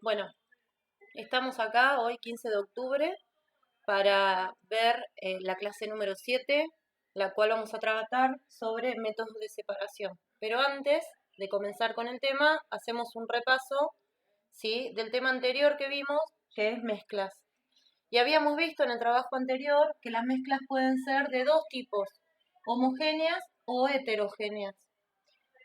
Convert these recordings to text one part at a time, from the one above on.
Bueno, estamos acá hoy 15 de octubre para ver la clase número 7, la cual vamos a tratar sobre métodos de separación. Pero antes de comenzar con el tema, hacemos un repaso, ¿sí?, del tema anterior que vimos, que es mezclas. Y habíamos visto en el trabajo anterior que las mezclas pueden ser de dos tipos, homogéneas o heterogéneas.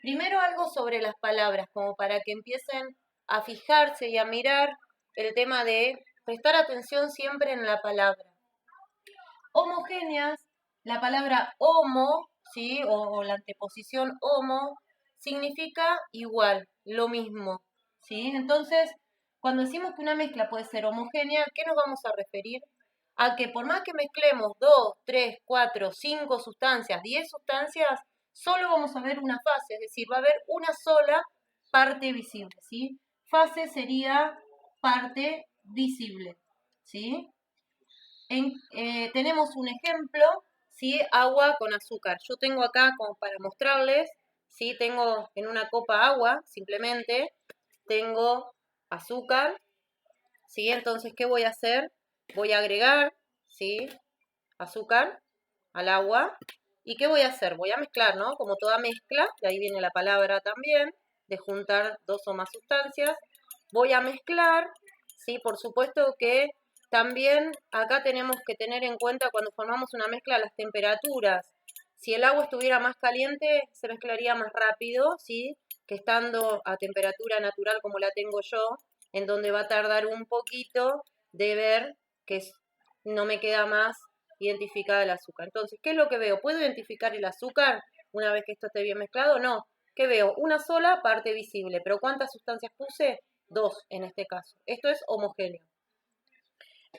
Primero algo sobre las palabras, como para que empiecen a fijarse y a mirar el tema de prestar atención siempre en la palabra. Homogéneas, la palabra homo, ¿sí? O la anteposición homo, significa igual, lo mismo, ¿sí? Entonces, cuando decimos que una mezcla puede ser homogénea, ¿qué nos vamos a referir? A que por más que mezclemos 2, 3, 4, 5 sustancias, 10 sustancias, solo vamos a ver una fase, es decir, va a haber una sola parte visible, ¿sí? Fase sería parte visible, ¿sí? Tenemos un ejemplo, ¿sí? Agua con azúcar. Yo tengo acá como para mostrarles, ¿sí? Tengo en una copa agua, simplemente, tengo azúcar, ¿sí? Entonces, ¿qué voy a hacer? Voy a agregar, ¿sí?, azúcar al agua. ¿Y qué voy a hacer? Voy a mezclar, ¿no? Como toda mezcla, de ahí viene la palabra también, de juntar dos o más sustancias. Voy a mezclar, ¿sí? Por supuesto que también acá tenemos que tener en cuenta cuando formamos una mezcla las temperaturas. Si el agua estuviera más caliente, se mezclaría más rápido, ¿sí?, que estando a temperatura natural como la tengo yo, en donde va a tardar un poquito de ver que no me queda más identificada el azúcar. Entonces, ¿qué es lo que veo? ¿Puedo identificar el azúcar una vez que esto esté bien mezclado? No. ¿Qué veo? Una sola parte visible. ¿Pero cuántas sustancias puse? Dos en este caso. Esto es homogéneo.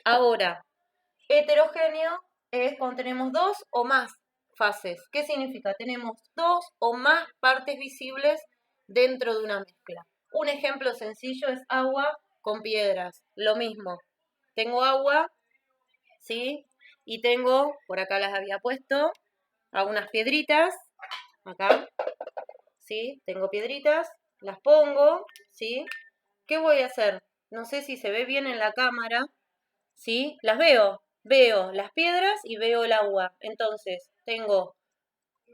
Ahora, heterogéneo es cuando tenemos dos o más fases. ¿Qué significa? Tenemos dos o más partes visibles dentro de una mezcla. Un ejemplo sencillo es agua con piedras. Lo mismo. Tengo agua, ¿sí? Y tengo, por acá las había puesto, algunas piedritas. Acá, ¿sí? Tengo piedritas, las pongo, ¿sí? ¿Qué voy a hacer? No sé si se ve bien en la cámara, ¿sí? Las veo las piedras y veo el agua. Entonces, tengo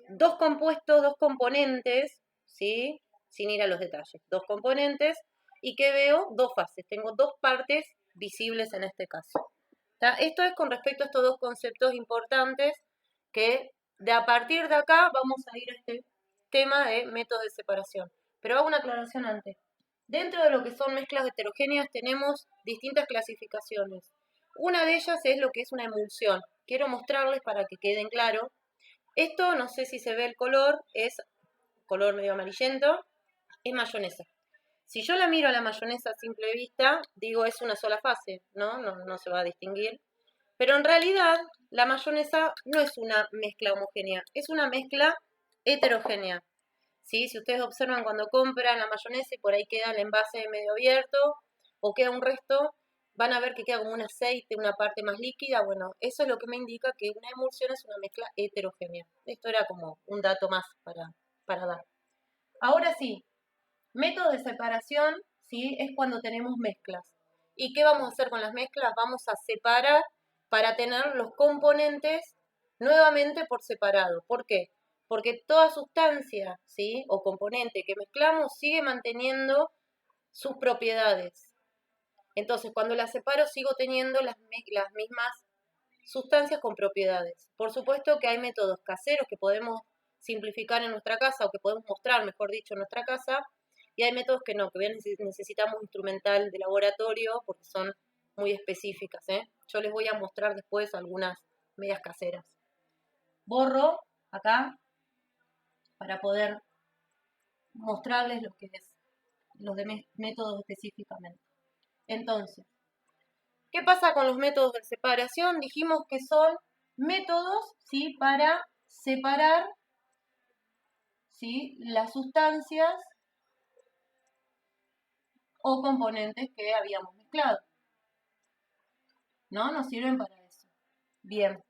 dos compuestos, dos componentes, ¿sí? Sin ir a los detalles. Dos componentes y que veo dos fases. Tengo dos partes visibles en este caso. ¿Tá? Esto es con respecto a estos dos conceptos importantes que a partir de acá vamos a ir a este tema de métodos de separación. Pero hago una aclaración antes. Dentro de lo que son mezclas heterogéneas tenemos distintas clasificaciones. Una de ellas es lo que es una emulsión. Quiero mostrarles para que queden claro. Esto, no sé si se ve el color, es color medio amarillento, es mayonesa. Si yo la miro a la mayonesa a simple vista, digo es una sola fase, no se va a distinguir. Pero en realidad la mayonesa no es una mezcla homogénea, es una mezcla heterogénea. ¿Sí? Si ustedes observan cuando compran la mayonesa y por ahí queda el envase medio abierto o queda un resto, van a ver que queda como un aceite, una parte más líquida. Bueno, eso es lo que me indica que una emulsión es una mezcla heterogénea. Esto era como un dato más para dar. Ahora sí, método de separación, ¿sí?, es cuando tenemos mezclas. ¿Y qué vamos a hacer con las mezclas? Vamos a separar para tener los componentes nuevamente por separado. ¿Por qué? Porque toda sustancia, ¿sí?, o componente que mezclamos sigue manteniendo sus propiedades. Entonces, cuando las separo sigo teniendo las mismas sustancias con propiedades. Por supuesto que hay métodos caseros que podemos simplificar en nuestra casa o que podemos mostrar, mejor dicho, en nuestra casa, y hay métodos que no, que necesitamos instrumental de laboratorio porque son muy específicas, ¿eh? Yo les voy a mostrar después algunas medias caseras. Borro acá para poder mostrarles lo que es los de métodos específicamente. Entonces, ¿qué pasa con los métodos de separación? Dijimos que son métodos, ¿sí?, para separar, ¿sí?, las sustancias o componentes que habíamos mezclado. ¿No? Nos sirven para eso. Bien.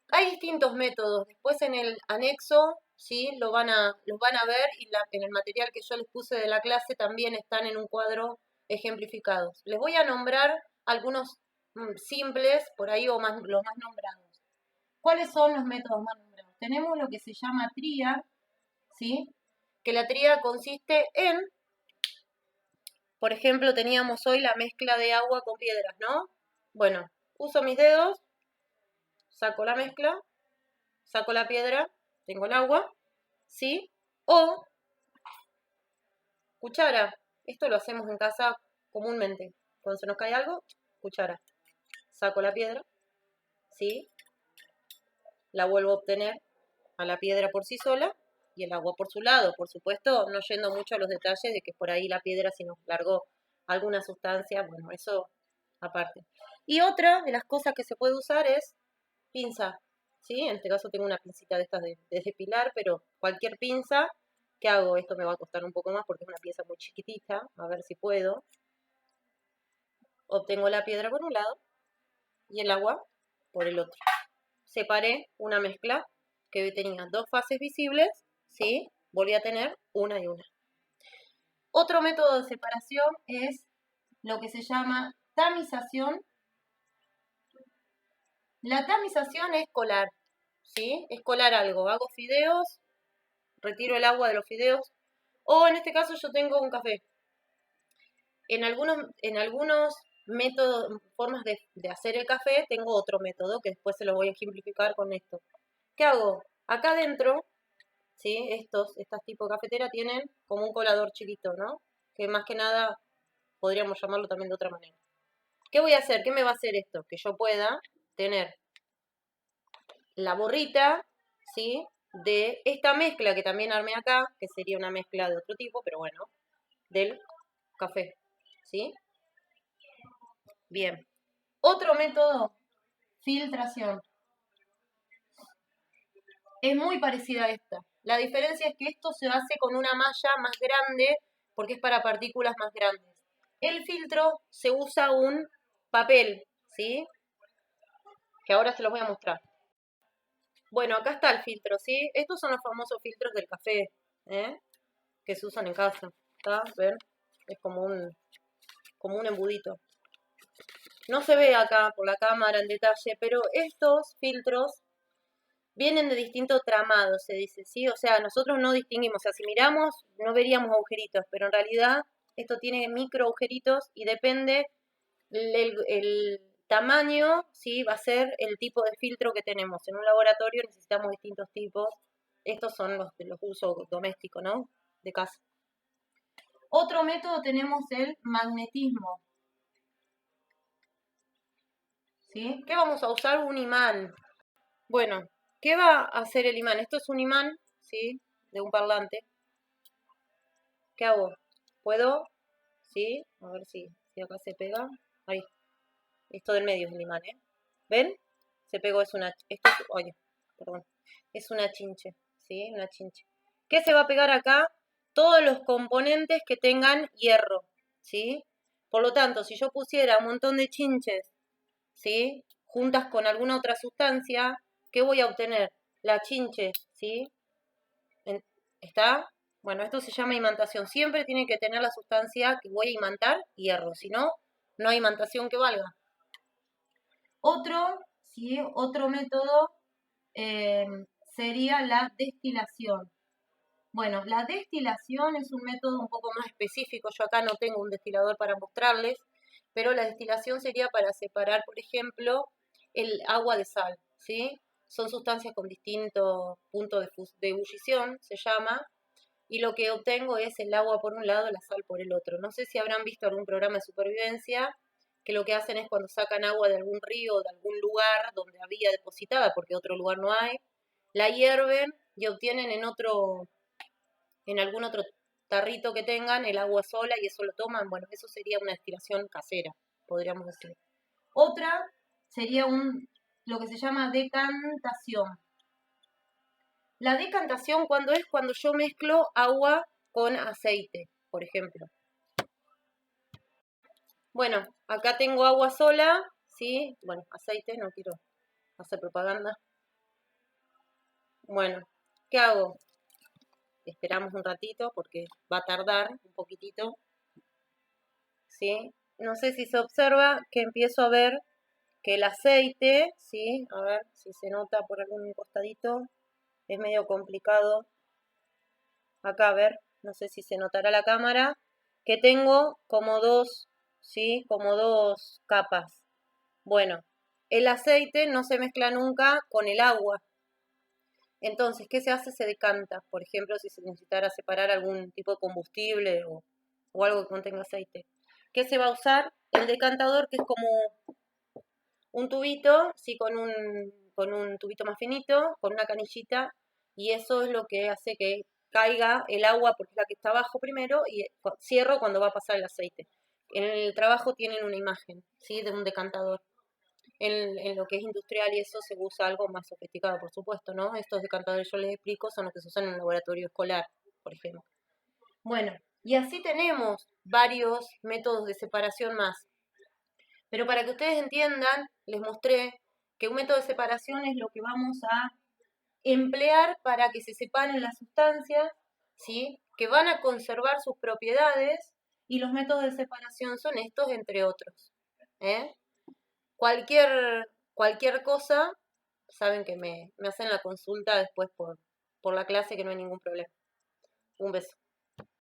Hay distintos métodos. Después en el anexo, ¿sí?, los van a ver y en el material que yo les puse de la clase también están en un cuadro ejemplificados. Les voy a nombrar algunos simples por ahí o los más nombrados. ¿Cuáles son los métodos más nombrados? Tenemos lo que se llama tría, ¿sí? Que la tría consiste en, por ejemplo, teníamos hoy la mezcla de agua con piedras, ¿no? Bueno, uso mis dedos, saco la mezcla, saco la piedra, tengo el agua, ¿sí? O cuchara. Esto lo hacemos en casa comúnmente. Cuando se nos cae algo, cuchara. Saco la piedra, ¿sí? La vuelvo a obtener a la piedra por sí sola y el agua por su lado. Por supuesto, no yendo mucho a los detalles de que por ahí la piedra si nos largó alguna sustancia, bueno, eso aparte. Y otra de las cosas que se puede usar es pinza, ¿sí? En este caso tengo una pincita de estas de depilar, pero cualquier pinza, ¿qué hago? Esto me va a costar un poco más porque es una pieza muy chiquitita, a ver si puedo. Obtengo la piedra por un lado y el agua por el otro. Separé una mezcla que tenía dos fases visibles, ¿sí? Volví a tener una y una. Otro método de separación es lo que se llama tamización. La tamización es colar, ¿sí? Es colar algo. Hago fideos, retiro el agua de los fideos, o en este caso yo tengo un café. En algunos métodos, formas de hacer el café, tengo otro método que después se lo voy a ejemplificar con esto. ¿Qué hago? Acá adentro, ¿sí? Estas tipo de cafetera tienen como un colador chiquito, ¿no? Que más que nada podríamos llamarlo también de otra manera. ¿Qué voy a hacer? ¿Qué me va a hacer esto? Que yo pueda tener la borrita, ¿sí? De esta mezcla que también armé acá, que sería una mezcla de otro tipo, pero bueno, del café, ¿sí? Bien. Otro método, filtración. Es muy parecida a esta. La diferencia es que esto se hace con una malla más grande porque es para partículas más grandes. El filtro se usa un papel, ¿sí? Que ahora se los voy a mostrar. Bueno, acá está el filtro, ¿sí? Estos son los famosos filtros del café, ¿eh? Que se usan en casa. ¿Está? ¿Ven? Es como un embudito. No se ve acá por la cámara en detalle, pero estos filtros vienen de distintos tramados, se dice, ¿sí? O sea, nosotros no distinguimos, o sea, si miramos no veríamos agujeritos, pero en realidad esto tiene micro agujeritos y depende el tamaño, ¿sí? Va a ser el tipo de filtro que tenemos. En un laboratorio necesitamos distintos tipos. Estos son los de los usos domésticos, ¿no? De casa. Otro método tenemos el magnetismo. ¿Sí? ¿Qué vamos a usar? Un imán. Bueno, ¿qué va a hacer el imán? Esto es un imán, ¿sí? De un parlante. ¿Qué hago? ¿Puedo? ¿Sí? A ver si acá se pega. Ahí. Esto del medio es el imán, ¿eh? ¿Ven? Se pegó, es una... Esto es... Oye, perdón. Es una chinche, ¿sí? Una chinche. ¿Qué se va a pegar acá? Todos los componentes que tengan hierro, ¿sí? Por lo tanto, si yo pusiera un montón de chinches, ¿sí? Juntas con alguna otra sustancia, ¿qué voy a obtener? La chinche, ¿sí? ¿Está? Bueno, esto se llama imantación. Siempre tiene que tener la sustancia que voy a imantar hierro, si no, no hay imantación que valga. ¿Sí? Otro método sería la destilación. Bueno, la destilación es un método un poco más específico. Yo acá no tengo un destilador para mostrarles, pero la destilación sería para separar, por ejemplo, el agua de sal, ¿sí? Son sustancias con distintos puntos de ebullición, se llama, y lo que obtengo es el agua por un lado, la sal por el otro. No sé si habrán visto algún programa de supervivencia que lo que hacen es cuando sacan agua de algún río o de algún lugar donde había depositada, porque otro lugar no hay, la hierven y obtienen en algún otro tarrito que tengan el agua sola y eso lo toman. Bueno, eso sería una destilación casera, podríamos decir. Otra sería lo que se llama decantación. La decantación cuando yo mezclo agua con aceite, por ejemplo. Bueno, acá tengo agua sola, ¿sí? Bueno, aceite, no quiero hacer propaganda. Bueno, ¿qué hago? Esperamos un ratito porque va a tardar un poquitito. ¿sí? No sé si se observa que empiezo a ver que el aceite, ¿sí? A ver si se nota por algún costadito. Es medio complicado. Acá, a ver, no sé si se notará la cámara. Que tengo como dos, ¿sí? Como dos capas. Bueno, el aceite no se mezcla nunca con el agua. Entonces, ¿qué se hace? Se decanta. Por ejemplo, si se necesitara separar algún tipo de combustible o algo que contenga aceite. ¿Qué se va a usar? El decantador, que es como un tubito, sí, con un tubito más finito, con una canillita, y eso es lo que hace que caiga el agua, porque es la que está abajo primero, y cierro cuando va a pasar el aceite. En el trabajo tienen una imagen, ¿sí? De un decantador. En lo que es industrial y eso se usa algo más sofisticado, por supuesto, ¿no? Estos decantadores yo les explico son los que se usan en un laboratorio escolar, por ejemplo. Bueno, y así tenemos varios métodos de separación más. Pero para que ustedes entiendan, les mostré que un método de separación es lo que vamos a emplear para que se separen las sustancias, ¿sí? Que van a conservar sus propiedades, y los métodos de separación son estos, entre otros. ¿eh? Cualquier cosa, saben que me hacen la consulta después por la clase, que no hay ningún problema. Un beso.